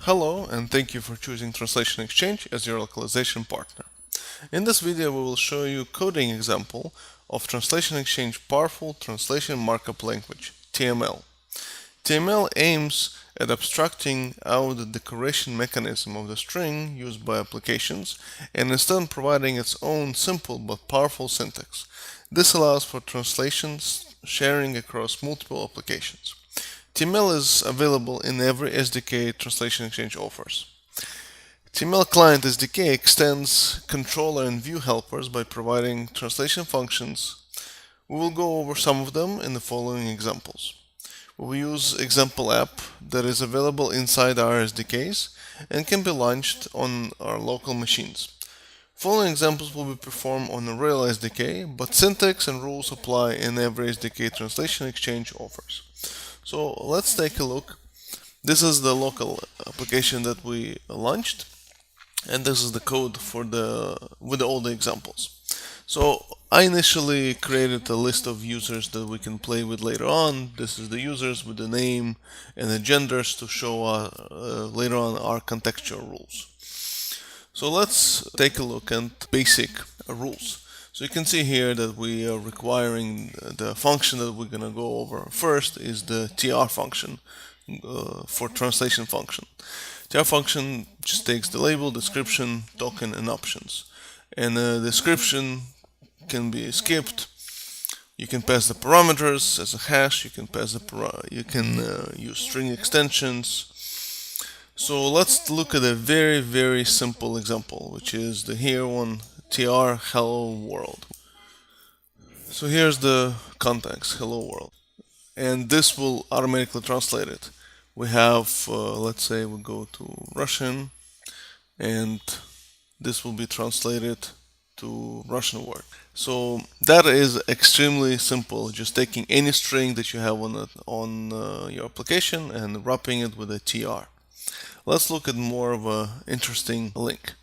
Hello, and thank you for choosing Translation Exchange as your localization partner. In this video, we will show you coding example of Translation Exchange Powerful Translation Markup Language, TML. TML aims at abstracting out the decoration mechanism of the string used by applications and instead providing its own simple but powerful syntax. This allows for translations sharing across multiple applications. TML is available in every SDK Translation Exchange offers. TML Client SDK extends controller and view helpers by providing translation functions. We will go over some of them in the following examples. We will use example app that is available inside our SDKs and can be launched on our local machines. Following examples will be performed on the real SDK, but syntax and rules apply in every SDK Translation Exchange offers. So let's take a look. This is the local application that we launched, and this is the code for with all the examples. So I initially created a list of users that we can play with later on. This is the users with the name and the genders to show later on our contextual rules. So let's take a look at basic rules. So you can see here that we are requiring the function that we're going to go over first is the TR function for translation function. TR function just takes the label, description, token, and options. And the description can be skipped. You can pass the parameters as a hash. You can pass use string extensions. So let's look at a very simple example, which is the here one, TR hello world. So here's the context, hello world, and this will automatically translate it. We have, let's say we go to Russian, and this will be translated to Russian word. So that is extremely simple, just taking any string that you have on your application and wrapping it with a TR. Let's look at more of an interesting link.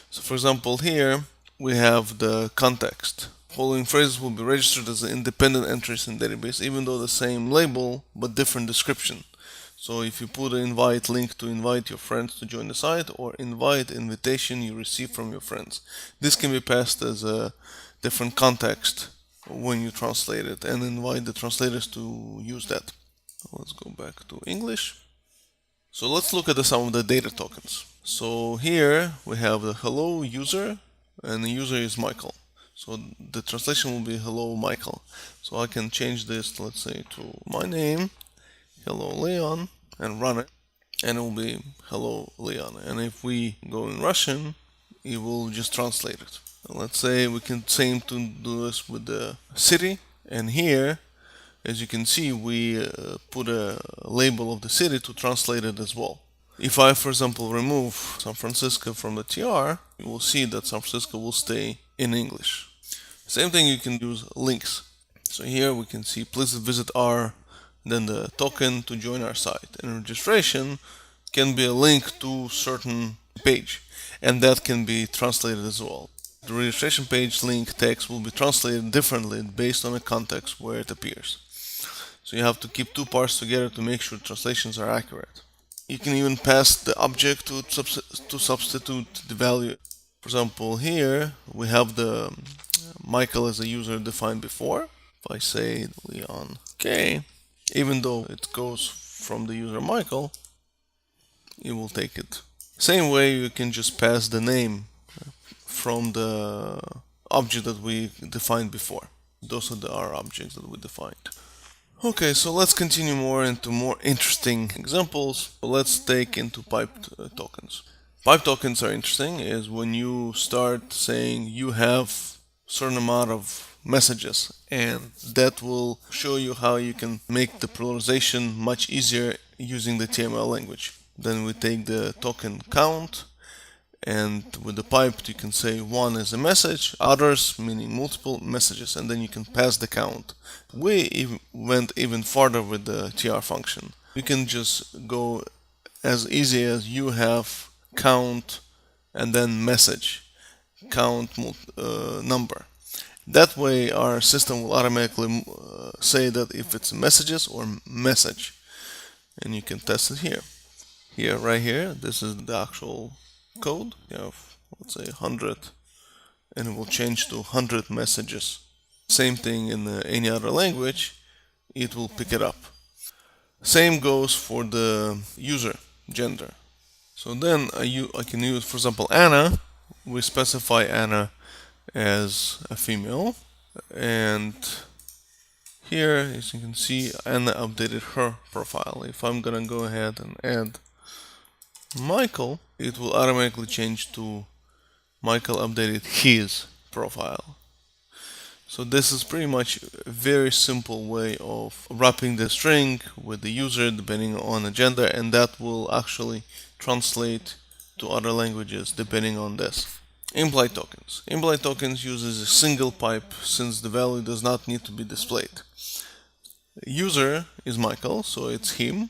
So for example, here we have the context. Following phrases will be registered as independent entries in database, even though the same label but different description. So if you put an invite link to invite your friends to join the site, or invite invitation you receive from your friends, this can be passed as a different context when you translate it and invite the translators to use that. Let's go back to English. So let's look at some of the data tokens. So here we have the hello user, and the user is Michael. So the translation will be hello Michael. So I can change this, let's say, to my name, hello Leon, and run it, and it will be hello Leon. And if we go in Russian, it will just translate it. Let's say we can same to do this with the city, and here, as you can see, we put a label of the city to translate it as well. If I, for example, remove San Francisco from the TR, you will see that San Francisco will stay in English. Same thing, you can use links. So here we can see, please visit our, then the token to join our site. And registration can be a link to certain page, and that can be translated as well. The registration page link text will be translated differently based on the context where it appears. So you have to keep two parts together to make sure translations are accurate. You can even pass the object to substitute the value. For example, here we have the Michael as a user defined before. If I say Leon K, even though it goes from the user Michael, it will take it. Same way, you can just pass the name from the object that we defined before. Those are our objects that we defined. Okay, so let's continue into more interesting examples. Let's take into piped tokens. Pipe tokens are interesting is when you start saying you have certain amount of messages, and that will show you how you can make the pluralization much easier using the TML language. Then we take the token count, and with the piped you can say one is a message, others meaning multiple messages, and then you can pass the count. We went even farther with the TR function. You can just go as easy as you have count and then message, count number. That way our system will automatically say that if it's messages or message, and you can test it here. here, right here, this is the actual code. You have, let's say, 100, and it will change to 100 messages. Same thing in any other language, it will pick it up. Same goes for the user gender. So then I can use, for example, Anna. We specify Anna as a female, and here, as you can see, Anna updated her profile. If I'm gonna go ahead and add Michael, it will automatically change to Michael updated his profile. So this is pretty much a very simple way of wrapping the string with the user depending on the gender, and that will actually translate to other languages depending on this. Implied tokens. Implied tokens uses a single pipe since the value does not need to be displayed. User is Michael, so it's him.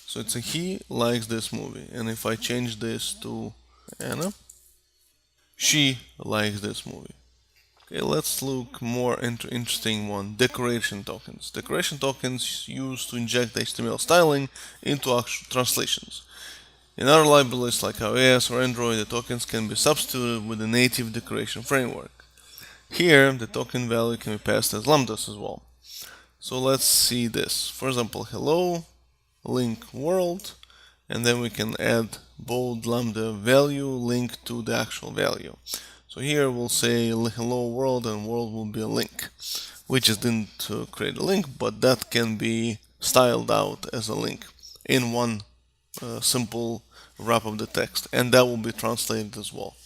So it's a he likes this movie. And if I change this to Anna, she likes this movie. Okay, let's look more into interesting one, decoration tokens. Decoration tokens used to inject HTML styling into actual translations. In other libraries like iOS or Android, the tokens can be substituted with the native decoration framework. Here, the token value can be passed as lambdas as well. So let's see this. For example, hello, link world, and then we can add bold lambda value linked to the actual value. So here we'll say hello world, and world will be a link. We just didn't create a link, but that can be styled out as a link in one simple wrap of the text, and that will be translated as well.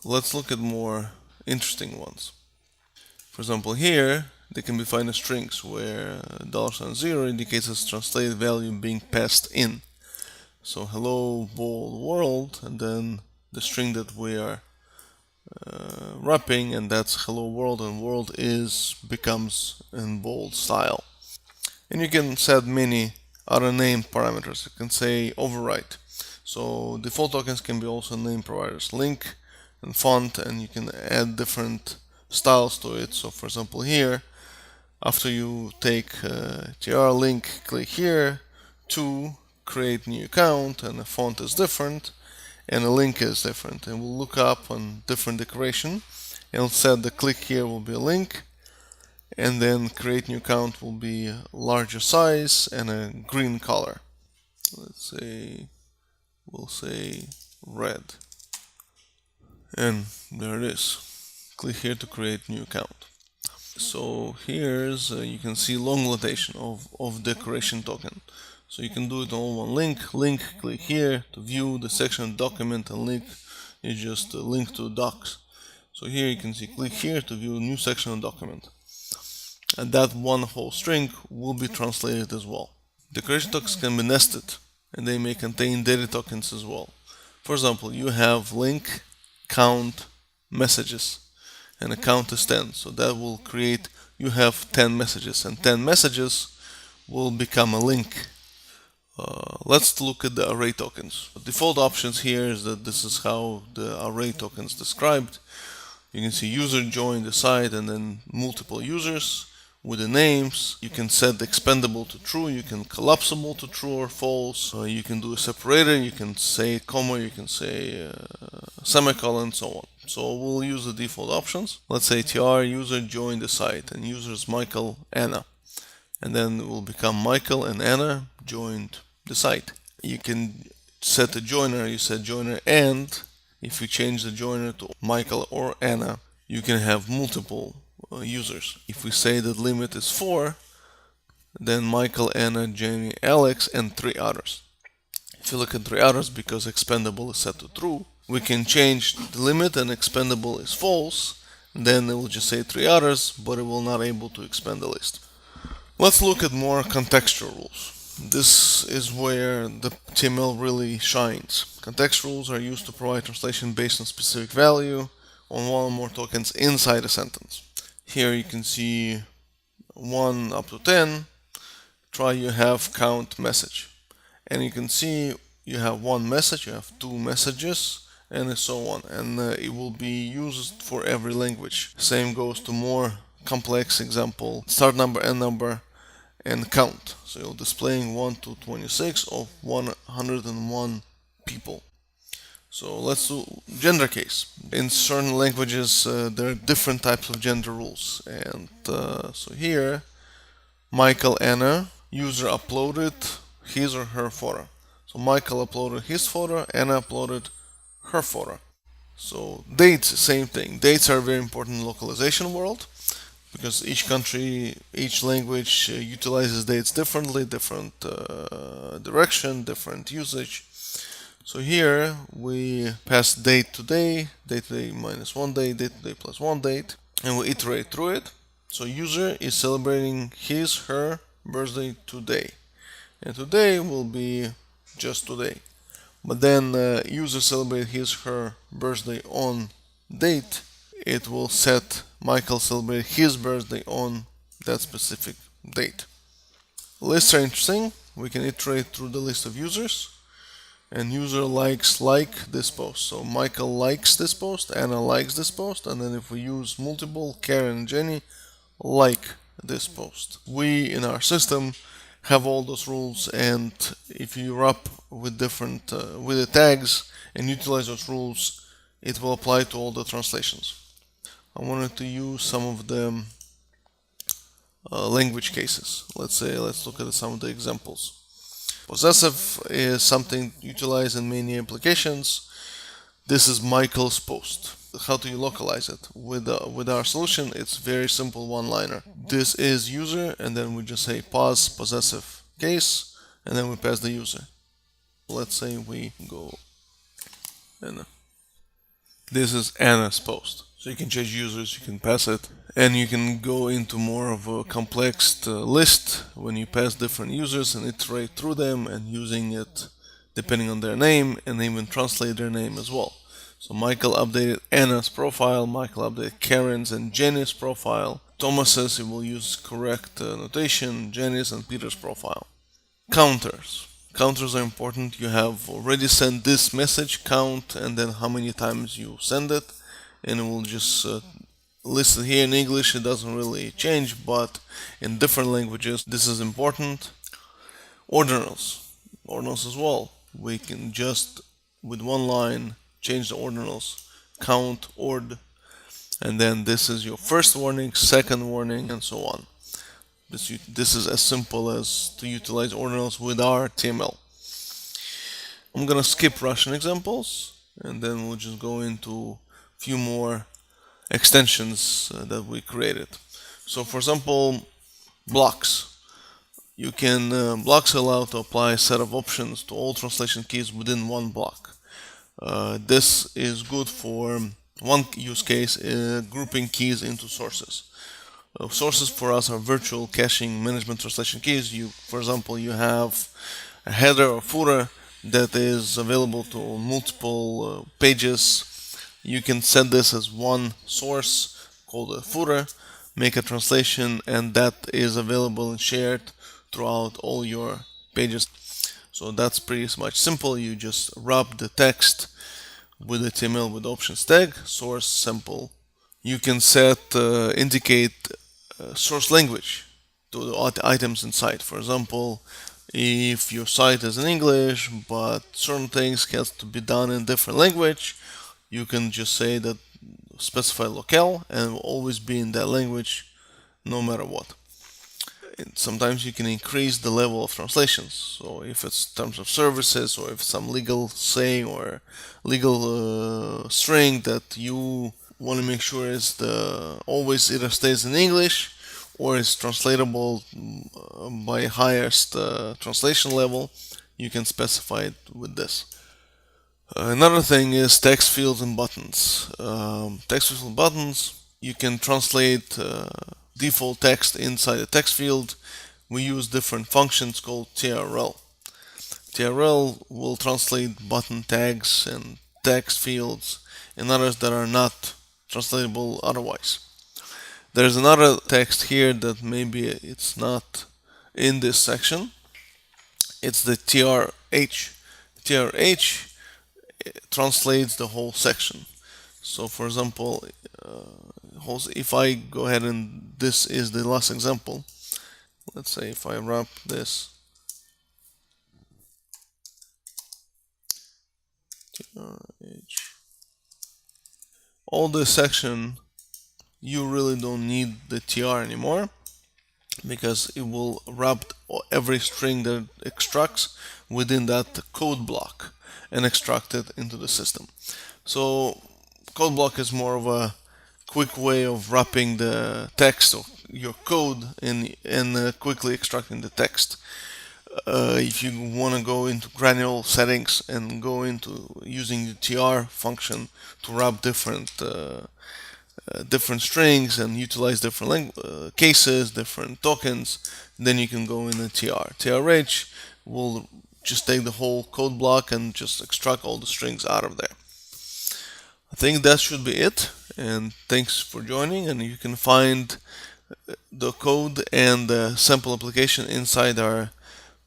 Let's look at more interesting ones. For example, here they can be defined as strings where $0 indicates a translated value being passed in. So hello bold world, and then the string that we are wrapping, and that's hello world, and world becomes in bold style. And you can set many other name parameters. You can say override. So default tokens can be also name providers, link and font, and you can add different styles to it. So for example, here, after you take tr link, click here to create new account, and the font is different and the link is different, and we'll look up on different decoration and we'll set the click here will be a link, and then create new account will be a larger size and a green color. Let's say we'll say red, and there it is. Click here to create new account. So here's you can see long notation of decoration token. So you can do it on one link, click here to view the section document, and link is just a link to docs. So here you can see click here to view a new section of document. And that one whole string will be translated as well. Decoration tokens can be nested, and they may contain data tokens as well. For example, you have link, count, messages, and a count is 10. So that will create, you have 10 messages, and 10 messages will become a link. Let's look at the array tokens. The default options here is that this is how the array tokens described. You can see user joined the site, and then multiple users with the names. You can set the expandable to true, you can collapsible to true or false, you can do a separator, you can say comma, you can say semicolon, so on. So we'll use the default options. Let's say tr user joined the site, and users Michael, Anna, and then it will become Michael and Anna joined the site. You can set a joiner, you set joiner, and if you change the joiner to Michael or Anna, you can have multiple users. If we say that limit is 4, then Michael, Anna, Jamie, Alex, and 3 others. If you look at 3 others, because expandable is set to true, we can change the limit and expandable is false, then it will just say 3 others, but it will not able to expand the list. Let's look at more contextual rules. This is where the TML really shines. Context rules are used to provide translation based on specific value on one or more tokens inside a sentence. Here you can see 1 up to 10. Try you have count message. And you can see you have 1 message, you have 2 messages, and so on. And it will be used for every language. Same goes to more complex example, start number, end number, and count. So you're displaying 1 to 26 of 101 people. So let's do gender case. In certain languages, there are different types of gender rules. And so here, Michael Anna, user uploaded his or her photo. So Michael uploaded his photo, Anna uploaded her photo. So dates, same thing. Dates are very important in localization world because each country, each language utilizes dates differently, different direction, different usage. So here we pass date today minus one date today plus one date, and we iterate through it. So user is celebrating his, her birthday today, and today will be just today. But then user celebrate his, her birthday on date. It will set Michael celebrate his birthday on that specific date. Lists are interesting. We can iterate through the list of users. And user likes like this post. So Michael likes this post, Anna likes this post, and then if we use multiple, Karen and Jenny like this post. We in our system have all those rules, and if you wrap with different with the tags and utilize those rules, it will apply to all the translations. I wanted to use some of the language cases. Let's look at some of the examples. Possessive is something utilized in many applications. This is Michael's post. How do you localize it? With our solution, it's very simple one-liner. This is user, and then we just say pause possessive case, and then we pass the user. Let's say we go Anna. This is Anna's post. So you can change users, you can pass it, and you can go into more of a complex list when you pass different users and iterate through them and using it depending on their name and even translate their name as well. So Michael updated Anna's profile, Michael updated Karen's and Jenny's profile. Thomas's, it will use correct notation, Jenny's and Peter's profile. Counters. Counters are important. You have already sent this message, count, and then how many times you send it. And it will just list it here in English. It doesn't really change, but in different languages this is important. Ordinals as well. We can just with one line change the ordinals, count, ord, and then this is your first warning, second warning, and so on. This is as simple as to utilize ordinals with our TML. I'm gonna skip Russian examples, and then we'll just go into few more extensions that we created. So for example, blocks. You can blocks allow to apply a set of options to all translation keys within one block. This is good for one use case, grouping keys into sources. Sources for us are virtual caching management translation keys. For example, you have a header or footer that is available to multiple pages. You can set this as one source called a footer, make a translation, and that is available and shared throughout all your pages. So that's pretty much simple. You just wrap the text with the TML with options tag, source, sample. You can indicate source language to the items inside. For example, if your site is in English, but certain things have to be done in different language, you can just say that specify locale and it will always be in that language no matter what. And sometimes you can increase the level of translations. So if it's terms of services or if some legal saying or legal string that you want to make sure is always either stays in English or is translatable by highest translation level, you can specify it with this. Another thing is text fields and buttons. Text fields and buttons, you can translate default text inside the text field. We use different functions called TRL. TRL will translate button tags and text fields and others that are not translatable otherwise. There's another text here that maybe it's not in this section. It's the TRH. TRH translates the whole section. So for example, if I go ahead and this is the last example, let's say if I wrap this all this section, you really don't need the TR anymore, because it will wrap every string that it extracts within that code block and extract it into the system. So code block is more of a quick way of wrapping the text of your code and quickly extracting the text. If you want to go into granular settings and go into using the TR function to wrap different strings and utilize different cases, different tokens, then you can go in the TR. TRH will just take the whole code block and just extract all the strings out of there. I think that should be it, and thanks for joining. And you can find the code and the sample application inside our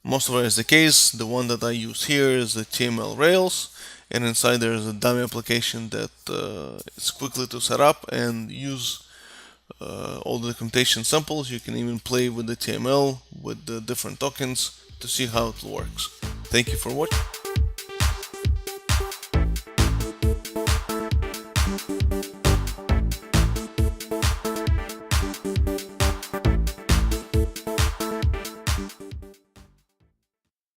most of our SDKs. The one that I use here is the TML Rails, and inside there is a dummy application that is quickly to set up and use all the documentation samples. You can even play with the TML with the different tokens to see how it works. Thank you for watching.